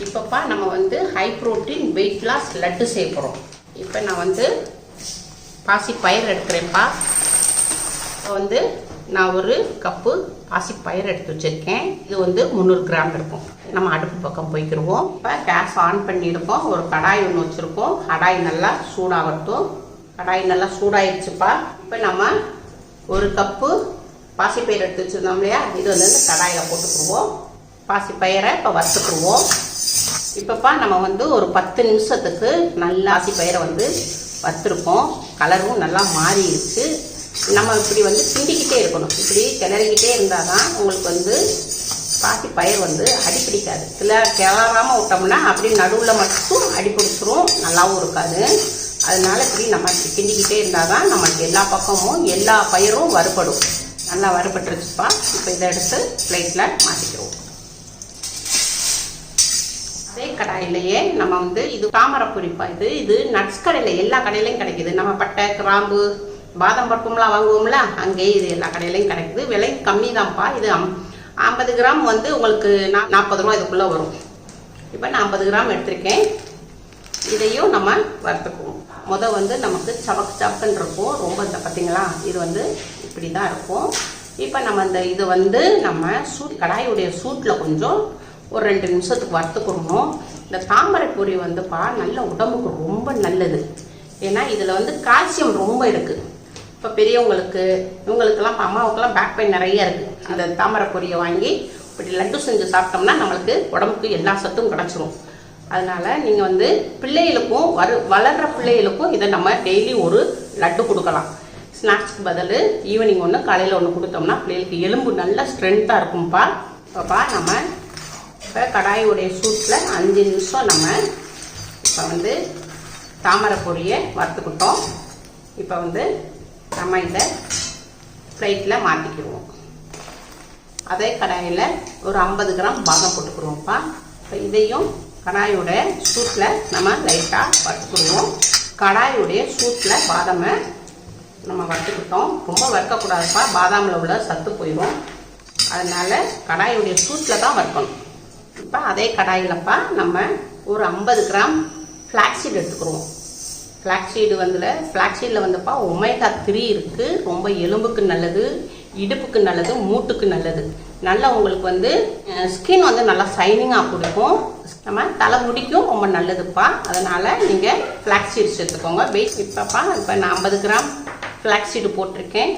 இப்போப்பா நம்ம வந்து high protein weight loss laddu செய்ய போகிறோம். இப்போ நான் வந்து பாசி பயிர் எடுக்கிறேன்ப்பா. இப்போ வந்து நான் ஒரு கப்பு பாசி பயிர் எடுத்து வச்சுருக்கேன். இது வந்து 300 கிராம் இருக்கும். நம்ம அடுப்பு பக்கம் போய்க்கிடுவோம். இப்போ கேஸ் ஆன் பண்ணியிருக்கோம். ஒரு கடாய் ஒன்று வச்சுருக்கோம். கடாய் நல்லா சூடாகட்டும். கடாய் நல்லா சூடாயிடுச்சுப்பா. இப்போ நம்ம ஒரு கப்பு பாசிப்பயிர் எடுத்து வச்சுருந்தோம் இல்லையா, இது வந்து இந்த கடாயில் போட்டுக்குருவோம். பாசிப்பயிரை இப்போ வறுத்துக்குருவோம். இப்போப்பா நம்ம வந்து ஒரு 10 நிமிஷத்துக்கு நல்லா பாசிப்பயிரை வந்து வறுத்துருக்கோம். கலரும் நல்லா மாறிடுச்சு. நம்ம இப்படி வந்து கிண்டிக்கிட்டே இருக்கணும். இப்படி கிளறிக்கிட்டே இருந்தால் தான் உங்களுக்கு வந்து பாசிப்பயிர் வந்து அடிப்பிடிக்காது. கிளறாமல் விட்டோம்னா அப்படி நடுவில் மட்டும் அடிப்பிடிச்சிரும், நல்லாவும் இருக்காது. அதனால இப்படி நம்ம கிண்டிக்கிட்டே இருந்தால் தான் நமக்கு எல்லா பக்கமும் எல்லா பயிரும் வறுபடும். நல்லா வறுபட்டுருச்சுப்பா. இப்போ இதை எடுத்து பிளேட்டில் மாற்றிக்கிறோம். அதே கடாயிலேயே நம்ம வந்து இது தாமரைப்பூரிப்பா. இது நட்ஸ் கடையில் எல்லா கடையிலையும் கிடைக்குது. நம்ம பட்டை, கிராம்பு, பாதாம் பருப்புலாம் வாங்குவோம்ல, அங்கேயே இது எல்லா கடையிலையும் கிடைக்குது. விலை கம்மி தான்ப்பா. இது 50 கிராம் வந்து உங்களுக்கு 40 ரூபா இதுக்குள்ளே வரும். இப்போ நான் 50 கிராம் எடுத்திருக்கேன். இதையும் நம்ம வறுத்துக்குவோம். வந்து நமக்கு சவக்குன்னு இருக்கும். ரொம்ப இந்த பார்த்தீங்களா, இது வந்து இப்படி தான் இருக்கும். இப்போ நம்ம இது வந்து நம்ம கடாயுடைய சூட்டில் கொஞ்சம் ஒரு 2 நிமிஷத்துக்கு வறுத்துக்கணும். இந்த தாமரை பொரி வந்துப்பா நல்ல உடம்புக்கு ரொம்ப நல்லது. ஏன்னா இதில் வந்து கால்சியம் ரொம்ப இருக்குது. இப்போ பெரியவங்களுக்கு இவங்களுக்கெல்லாம் இப்போ அம்மாவுக்கெல்லாம் பேக் பெயின் நிறைய இருக்குது. அந்த தாமரை பொரியை வாங்கி இப்படி லட்டு செஞ்சு சாப்பிட்டோம்னா நம்மளுக்கு உடம்புக்கு எல்லா சத்தும் கிடச்சிரும். அதனால் நீங்கள் வந்து பிள்ளைகளுக்கும் வளர்கிற பிள்ளைகளுக்கும் இதை நம்ம டெய்லி ஒரு லட்டு கொடுக்கலாம். ஸ்நாக்ஸ்க்கு பதில் ஈவினிங் ஒன்று காலையில் ஒன்று கொடுத்தோம்னா பிள்ளைகளுக்கு எலும்பு நல்லா ஸ்ட்ரென்த்தாக இருக்கும்ப்பா. இப்போப்பா நம்ம இப்போ கடாயுடைய சூட்டில் 5 நிமிஷம் நம்ம இப்போ வந்து தாமரை பொரியை வறுத்துக்கிட்டோம். இப்போ வந்து நம்ம இதை பிளேட்டில் மாற்றிக்கிடுவோம். அதே கடாயில் ஒரு 50 கிராம் பாதாம் போட்டுக்கிடுவோம்ப்பா. இப்போ இதையும் கடாயுடைய சூட்டில் நம்ம லைட்டாக வறுத்துக்கிடுவோம். கடாயுடைய சூட்டில் பாதாமை நம்ம வறுத்துக்கிட்டோம். ரொம்ப வறுக்கக்கூடாதுப்பா, பாதாமில் உள்ள சத்து போயிடும். அதனால் கடாயுடைய சூட்டில் தான் வறுக்கணும். இப்போ அதே கடாயிலப்பா நம்ம ஒரு 50 கிராம் ஃப்ளாக்ஸீடு எடுத்துக்கிடுவோம். ஃப்ளாக்ஸீடில் வந்துப்பா ஒமேகா 3 இருக்குது. ரொம்ப எலும்புக்கு நல்லது, இடுப்புக்கு நல்லது, மூட்டுக்கு நல்லது. நல்லா உங்களுக்கு வந்து ஸ்கின் வந்து நல்லா ஷைனிங்காக கொடுக்கும். நம்ம தலை முடிக்கும் ரொம்ப நல்லதுப்பா. அதனால் நீங்கள் ஃப்ளாக்ஸீடு சேர்த்துக்கோங்க. இப்போ நான் 50 கிராம் ஃப்ளாக்ஸீடு போட்டிருக்கேன்.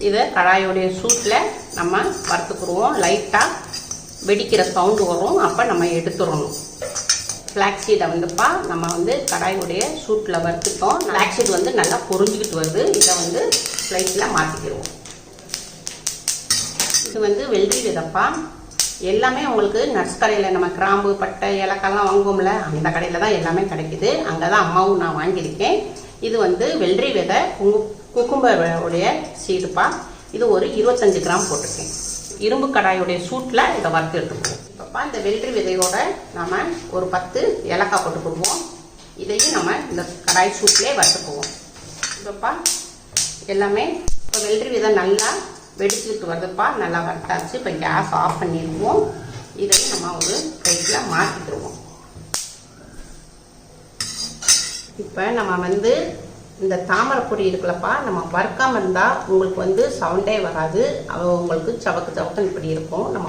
இதை கடாயோடைய சூட்டில் நம்ம வறுத்துக்குருவோம். லைட்டாக வெடிக்கிற சவுண்டு வரும். அப்போ நம்ம எடுத்துடணும். ஃப்ளாக்ஸீடை வந்துப்பா நம்ம வந்து கடாயுடைய சூட்டில் வறுத்துட்டோம். ஃப்ளாக்ஸீடு வந்து நல்லா பொரிஞ்சுக்கிட்டு வருது. இதை வந்து பிளேட்டில் மாற்றிக்கிடுவோம். இது வந்து வெள்ளரி விதைப்பா. எல்லாமே உங்களுக்கு நட்ஸ் கடையில் நம்ம கிராம்பு, பட்டை, ஏலக்காய்லாம் வாங்குவோம்ல, அந்த கடையில் தான் எல்லாமே கிடைக்குது. அங்கே தான் அம்மாவும் நான் வாங்கியிருக்கேன். இது வந்து வெள்ளரி விதை குக்கும்பருடைய சீடுப்பா. இது ஒரு 25 கிராம் போட்டிருக்கேன். இரும்பு கடாயுடைய சூட்டில் இதை வறுத்து எடுத்துக்குவோம். இப்போப்பா இந்த வெள்ளரி விதையோட நம்ம ஒரு 10 ஏலக்காய் போட்டுக்குடுவோம். இதையும் நம்ம இந்த கடாய் சூட்லேயே வறுத்துக்குவோம். இப்போப்பா எல்லாமே இப்போ வெள்ளரி விதை நல்லா வெடிச்சுக்கிட்டு வருதுப்பா. நல்லா வறுத்தாச்சு. இப்போ கேஸ் ஆஃப் பண்ணிடுவோம். இதையும் நம்ம ஒரு பிளேட்டில் மாற்றிடுவோம். இப்போ நம்ம வந்து இந்த தாமரை பொரி இருக்குல்லப்பா, நம்ம வறுக்காமல் இருந்தால் உங்களுக்கு வந்து சவுண்டே வராது. உங்களுக்கு சவக்குன்னு இப்படி இருக்கும். நம்ம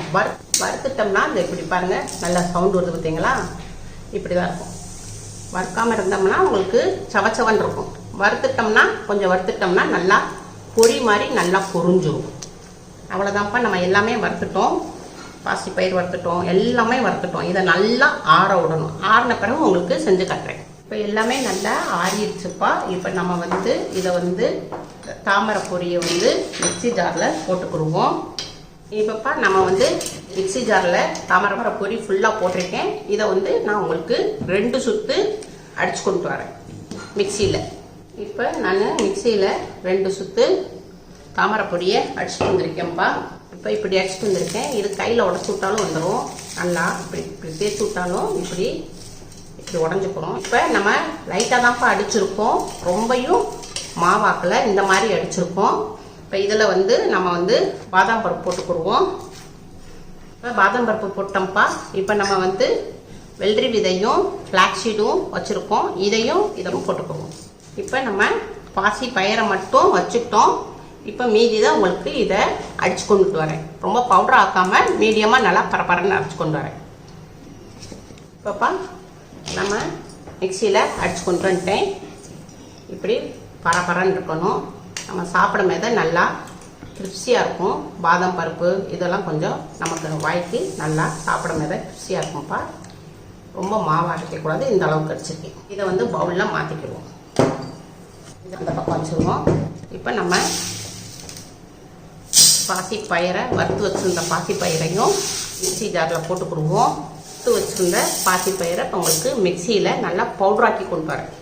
வறுத்துட்டோம்னா இந்த இப்படி பாருங்கள், நல்லா சவுண்டு வருது பார்த்தீங்களா, இப்படி தான் இருக்கும். வறுக்காமல் இருந்தோம்னா உங்களுக்கு சவச்சவன் இருக்கும். கொஞ்சம் வறுத்துட்டோம்னா நல்லா பொரி மாதிரி நல்லா பொரிஞ்சிடும். அவ்வளோதான்ப்பா. நம்ம எல்லாமே வறுத்துட்டோம். பாசிப்பயிர் வறுத்துட்டோம், எல்லாமே வறுத்துட்டோம். இதை நல்லா ஆற விடணும். ஆறின பிறகு உங்களுக்கு செஞ்சு காட்டுறேன். இப்போ எல்லாமே நல்லா ஆறிடுச்சுப்பா. இப்போ நம்ம வந்து இதை வந்து தாமரை பொரியை வந்து மிக்சி ஜாரில் போட்டுக்கிடுவோம். இப்போப்பா நம்ம வந்து மிக்சி ஜாரில் தாமரை பொரி ஃபுல்லாக போட்டிருக்கேன். இதை வந்து நான் உங்களுக்கு 2 சுற்று அடிச்சு கொண்டு வரேன் மிக்சியில். இப்போ நான் மிக்சியில் 2 சுற்று தாமரை பொடியை அடிச்சுட்டு வந்திருக்கேன்ப்பா. இப்போ இப்படி அடிச்சுட்டு வந்திருக்கேன். இது கையில் உடச்சு விட்டாலும் வந்துடும். நல்லா இப்படி சேர்த்து விட்டாலும் இப்படி உடஞ்சிக்கணும். இப்போ நம்ம லைட்டாக தான்ப்பா அடிச்சிருக்கோம். ரொம்பையும் மாவாக்கில் இந்த மாதிரி அடிச்சிருக்கோம். இப்போ இதில் வந்து நம்ம வந்து பாதாம் பருப்பு போட்டுக்கிடுவோம். இப்போ பாதாம் பருப்பு போட்டோம்ப்பா. இப்போ நம்ம வந்து வெள்ளரி விதையும் ஃப்ளாக்ஸீடும் வச்சுருக்கோம், இதையும் போட்டுக்குவோம். இப்போ நம்ம பாசி பயிரை மட்டும் வச்சுக்கிட்டோம். இப்போ மீதி தான் உங்களுக்கு இதை அடிச்சு கொண்டுட்டு வரேன். ரொம்ப பவுடர் ஆக்காமல் மீடியமாக நல்லா பரபரன்னு அரைச்சி கொண்டு வரேன். இப்போப்பா நம்ம மிக்சியில் அடிச்சு கொண்டு வந்துட்டேன். இப்படி பரபரன்னு இருக்கணும். நம்ம சாப்பிடும் போது நல்லா கிரிப்ஸியாக இருக்கும். பாதாம் பருப்பு இதெல்லாம் கொஞ்சம் நமக்கு வாய்க்கு நல்லா சாப்பிடும் போது கிரிப்ஸியாக இருக்கும்ப்பா. ரொம்ப மாவாக அரைக்கக்கூடாது. இந்த அளவுக்கு அடிச்சிருக்கேன். இதை பவுலில் மாற்றிக்கிடுவோம். இதை அந்த பக்கம் வச்சுருவோம். இப்போ நம்ம பாசி பயிரை வறுத்து வச்சுருந்த பாசி பயிரையும் மிக்சி ஜாரில் போட்டுக்கிடுவோம். வறுத்து வச்சுருந்த பாசி பயிரை இப்போ உங்களுக்கு மிக்சியில் நல்லா பவுடராக்கி கொண்டு வரேன்.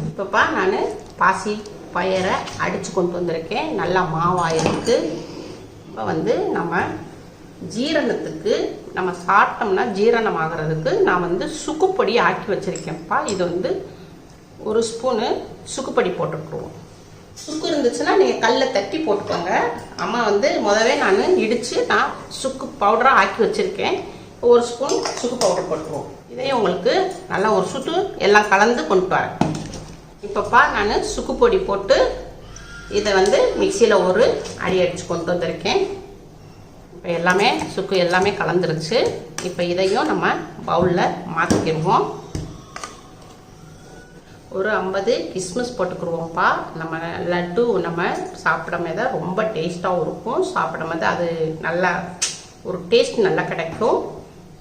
இப்போப்பா நான் பாசி பயிரை அடித்து கொண்டு வந்திருக்கேன். நல்லா மாவாயிருக்கு. இப்போ நம்ம ஜீரணத்துக்கு நம்ம சாப்பிட்டோம்னா ஜீரணம் ஆகிறதுக்கு நான் சுக்குப்பொடி ஆக்கி வச்சுருக்கேன்ப்பா. இது ஒரு ஸ்பூனு சுக்குப்பொடி போட்டுக்கிடுவோம். சுக்கு இருந்துச்சுன்னா நீங்கள் கல்லில் தட்டி போட்டுக்கோங்க. அம்மா முதவே நான் இடித்து நான் சுக்கு பவுடராக ஆக்கி வச்சுருக்கேன். ஒரு ஸ்பூன் சுக்கு பவுடர் போட்டுருவோம். இதையும் உங்களுக்கு நல்லா ஒரு சுட்டு எல்லாம் கலந்து கொண்டு வரேன். இப்போப்பா நான் சுக்கு பொடி போட்டு இதை மிக்சியில் ஒரு அடி அடித்து கொண்டு வந்திருக்கேன். இப்போ எல்லாமே சுக்கு எல்லாமே கலந்துருச்சு. இப்போ இதையும் நம்ம பவுலில் மாற்றிக்கிடுவோம். ஒரு 50 கிஸ்மிஸ் போட்டுக்கிடுவோம்ப்பா. நம்ம லட்டு நம்ம சாப்பிடும் போது ரொம்ப டேஸ்ட்டாகவும் இருக்கும். சாப்பிடும் போது அது நல்லா ஒரு டேஸ்ட் நல்லா கிடைக்கும்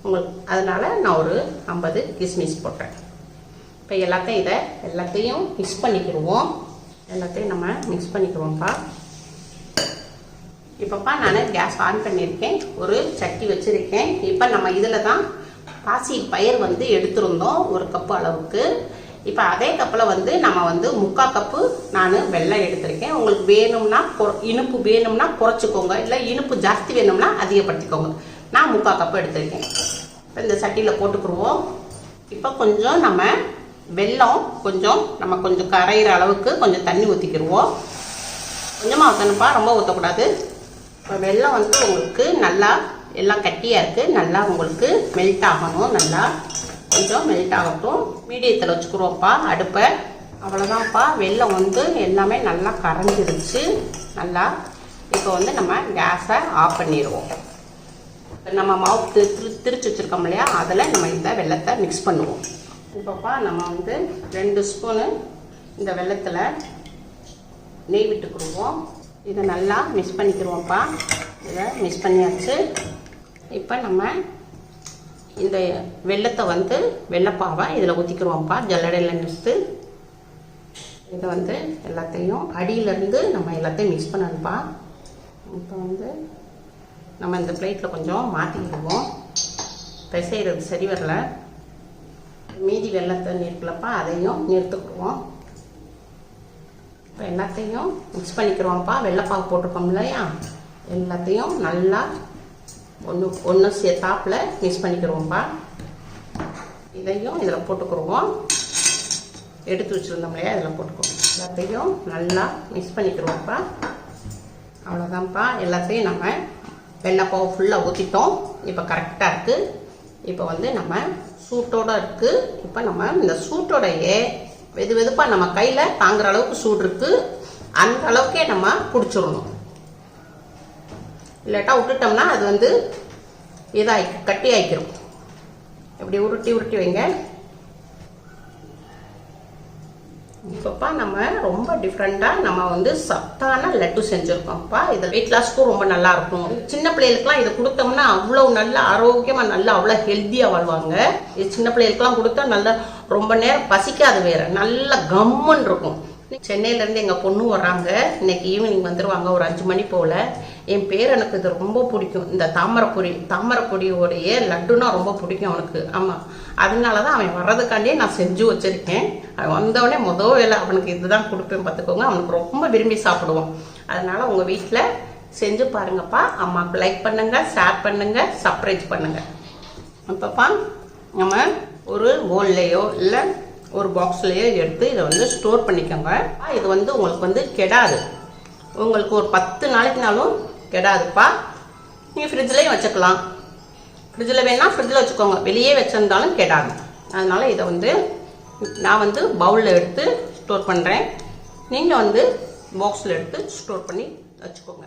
உங்களுக்கு. அதனால் நான் ஒரு 50 கிஸ்மிஸ் போட்டேன். இப்போ எல்லாத்தையும் மிக்ஸ் பண்ணிக்கிடுவோம். எல்லாத்தையும் நம்ம மிக்ஸ் பண்ணிக்கிடுவோம்ப்பா. இப்போப்பா நான் கேஸ் ஆன் பண்ணியிருக்கேன். ஒரு சட்டி வச்சுருக்கேன். இப்போ நம்ம இதில் தான் பாசி பயிர் எடுத்திருந்தோம் ஒரு கப்பு அளவுக்கு. இப்போ அதே கப்பில் நம்ம 3/4 கப்பு நான் வெல்லம் எடுத்திருக்கேன். உங்களுக்கு வேணும்னா இனிப்பு வேணும்னா குறைச்சிக்கோங்க, இல்லை இனிப்பு ஜாஸ்தி வேணும்னா அதிகப்படுத்திக்கோங்க. நான் 3/4 கப்பு எடுத்திருக்கேன். இப்போ இந்த சட்டியில் போட்டுக்கிடுவோம். இப்போ கொஞ்சம் நம்ம வெல்லம் கொஞ்சம் கரையிற அளவுக்கு கொஞ்சம் தண்ணி ஊற்றிக்கிடுவோம். கொஞ்சமாக ஊற்றணும்ப்பா, ரொம்ப ஊற்றக்கூடாது. இப்போ வெல்லம் உங்களுக்கு நல்லா எல்லாம் கட்டியாக இருக்குது. நல்லா உங்களுக்கு மெல்ட் ஆகணும். நல்லா கொஞ்சம் மெல்ட் ஆகட்டும். மீடியத்தில் வச்சுக்கிறோம்ப்பா அடுப்பை. அவ்வளோதான்ப்பா. வெல்லம் எல்லாமே நல்லா கரைஞ்சிருச்சு நல்லா. இப்போ நம்ம கேஸை ஆஃப் பண்ணிடுவோம். நம்ம மாவு திரிச்சு வச்சுருக்கோம் இல்லையா, அதில் நம்ம இந்த வெல்லத்தை மிக்ஸ் பண்ணுவோம். இப்போப்பா நம்ம 2 ஸ்பூனு இந்த வெல்லத்தில் நெய் விட்டுக்கிடுவோம். இதை நல்லா மிக்ஸ் பண்ணிக்கிடுவோம்ப்பா. இதை மிக்ஸ் பண்ணியாச்சு. இப்போ நம்ம இந்த வெல்லத்தை வெள்ளைப்பாவை இதில் ஊற்றிக்கிடுவோம்ப்பா. ஜல்லடையில் மிக்ஸு இதை எல்லாத்தையும் அடியிலேருந்து நம்ம எல்லாத்தையும் மிக்ஸ் பண்ணணும்ப்பா. இப்போ நம்ம இந்த பிளேட்டில் கொஞ்சம் மாற்றிக்கிடுவோம். பிசைகிறது சரி வரல. மீதி வெல்லத்தை இருக்குல்லப்பா, அதையும் நிறுத்துக்கிடுவோம். இப்போ எல்லாத்தையும் மிக்ஸ் பண்ணிக்கிறோம்ப்பா. வெள்ளைப்பாவு போட்டிருக்கோம் இல்லையா, எல்லாத்தையும் நல்லா ஒன்று சேர்த்தாப்பில் மிக்ஸ் பண்ணிக்கிறோம்ப்பா. இதையும் இதில் போட்டுக்கிடுவோம். எடுத்து வச்சுருந்தோம் இல்லையா, இதில் போட்டுக்குவோம். எல்லாத்தையும் நல்லா மிக்ஸ் பண்ணிக்கிறோம்ப்பா. அவ்வளோதான்ப்பா. எல்லாத்தையும் நம்ம வெள்ளைப்பாவு ஃபுல்லாக ஊற்றிட்டோம். இப்போ கரெக்டாக இருக்குது. இப்போ நம்ம சூட்டோடு இருக்குது. இப்போ நம்ம இந்த சூட்டோடையே வெதுப்பாக நம்ம கையில் தாங்குற அளவுக்கு சூடு இருக்குது. அந்த அளவுக்கே நம்ம பிடிச்சிடணும். இல்லாட்டா விட்டுட்டோம்னா அது கட்டி ஆகிக்கிறோம். இப்படி உருட்டி வைங்க. இப்போப்பா நம்ம ரொம்ப டிஃப்ரெண்ட்டாக நம்ம சத்தான லட்டு செஞ்சுருக்கோம்ப்பா. இது வெயிட் லாஸ்க்கும் ரொம்ப நல்லா இருக்கும். சின்ன பிள்ளைகளுக்குலாம் இதை கொடுத்தோம்னா அவ்வளோ நல்லா ஆரோக்கியமாக நல்லா அவ்வளோ ஹெல்த்தியாக வாழ்வாங்க. இது சின்ன பிள்ளைகளுக்குலாம் கொடுத்தா நல்லா ரொம்ப நேரம் பசிக்காது, வேற நல்லா கம்முன்னு இருக்கும். சென்னையிலேருந்து எங்கள் பொண்ணு வர்றாங்க. இன்னைக்கு ஈவினிங் வந்துடுவாங்க ஒரு 5 மணி போல். என் பேர் எனக்கு இது ரொம்ப பிடிக்கும். இந்த தாமரைப்பொடியோடைய லட்டுனா ரொம்ப பிடிக்கும் அவனுக்கு. ஆமாம், அதனால தான் அவன் வர்றதுக்காண்டியே நான் செஞ்சு வச்சுருக்கேன். அவன் வந்தவொடனே வேலை அவனுக்கு இதுதான் கொடுப்பேன் பார்த்துக்கோங்க. அவனுக்கு ரொம்ப விரும்பி சாப்பிடுவோம். அதனால் உங்கள் வீட்டில் செஞ்சு பாருங்கப்பா. அம்மாவுக்கு லைக் பண்ணுங்கள், ஷேர் பண்ணுங்கள், சப்ஸ்கிரைப் பண்ணுங்கள். அப்பப்பா நம்ம ஒரு பவுல்லையோ இல்லை ஒரு பாக்ஸ்லையோ எடுத்து இதை ஸ்டோர் பண்ணிக்கோங்க. இது உங்களுக்கு கெடாது. உங்களுக்கு ஒரு 10 நாளைக்குனாலும் கெடாதுப்பா. நீங்கள் ஃப்ரிட்ஜ்லேயும் வச்சுக்கலாம். ஃப்ரிட்ஜில் வேணால் ஃப்ரிட்ஜில் வச்சுக்கோங்க, வெளியே வச்சுருந்தாலும் கெடாது. அதனால் இதை வந்து நான் வந்து பவுலில் எடுத்து ஸ்டோர் பண்ணுறேன். நீங்கள் வந்து பாக்ஸில் எடுத்து ஸ்டோர் பண்ணி வச்சுக்கோங்க.